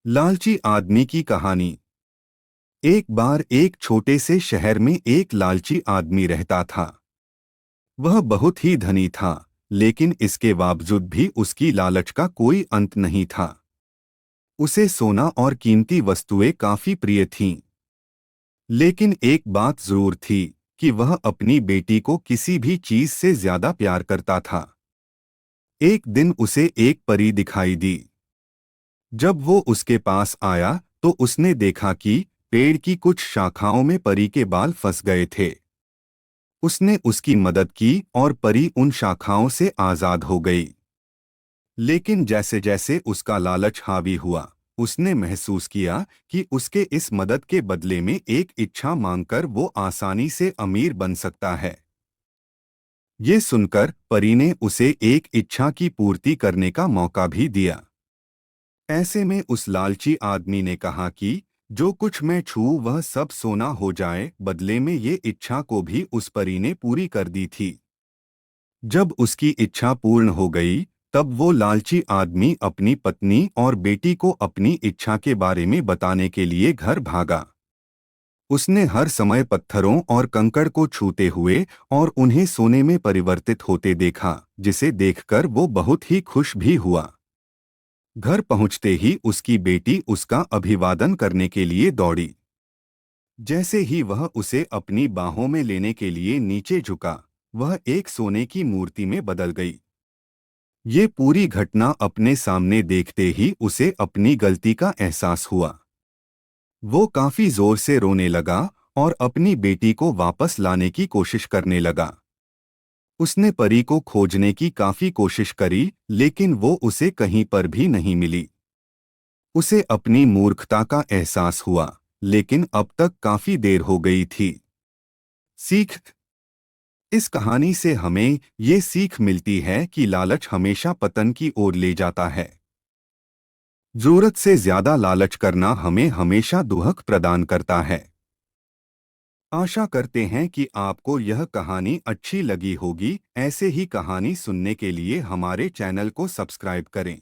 लालची आदमी की कहानी। एक बार एक छोटे से शहर में एक लालची आदमी रहता था। वह बहुत ही धनी था, लेकिन इसके बावजूद भी उसकी लालच का कोई अंत नहीं था। उसे सोना और कीमती वस्तुएं काफी प्रिय थीं। लेकिन एक बात जरूर थी कि वह अपनी बेटी को किसी भी चीज से ज्यादा प्यार करता था। एक दिन उसे एक परी दिखाई दी। जब वो उसके पास आया तो उसने देखा कि पेड़ की कुछ शाखाओं में परी के बाल फंस गए थे। उसने उसकी मदद की और परी उन शाखाओं से आजाद हो गई। लेकिन जैसे जैसे उसका लालच हावी हुआ, उसने महसूस किया कि उसके इस मदद के बदले में एक इच्छा मांगकर वो आसानी से अमीर बन सकता है। ये सुनकर परी ने उसे एक इच्छा की पूर्ति करने का मौका भी दिया। ऐसे में उस लालची आदमी ने कहा कि जो कुछ मैं छूऊं वह सब सोना हो जाए। बदले में ये इच्छा को भी उस परी ने पूरी कर दी थी। जब उसकी इच्छा पूर्ण हो गई, तब वो लालची आदमी अपनी पत्नी और बेटी को अपनी इच्छा के बारे में बताने के लिए घर भागा। उसने हर समय पत्थरों और कंकड़ को छूते हुए और उन्हें सोने में परिवर्तित होते देखा, जिसे देखकर वो बहुत ही खुश भी हुआ। घर पहुंचते ही उसकी बेटी उसका अभिवादन करने के लिए दौड़ी। जैसे ही वह उसे अपनी बाहों में लेने के लिए नीचे झुका, वह एक सोने की मूर्ति में बदल गई। ये पूरी घटना अपने सामने देखते ही उसे अपनी गलती का एहसास हुआ। वो काफी जोर से रोने लगा और अपनी बेटी को वापस लाने की कोशिश करने लगा। उसने परी को खोजने की काफी कोशिश करी, लेकिन वो उसे कहीं पर भी नहीं मिली। उसे अपनी मूर्खता का एहसास हुआ, लेकिन अब तक काफी देर हो गई थी। सीख। इस कहानी से हमें ये सीख मिलती है कि लालच हमेशा पतन की ओर ले जाता है। जरूरत से ज्यादा लालच करना हमें हमेशा दुहक प्रदान करता है। आशा करते हैं कि आपको यह कहानी अच्छी लगी होगी। ऐसे ही कहानी सुनने के लिए हमारे चैनल को सब्सक्राइब करें।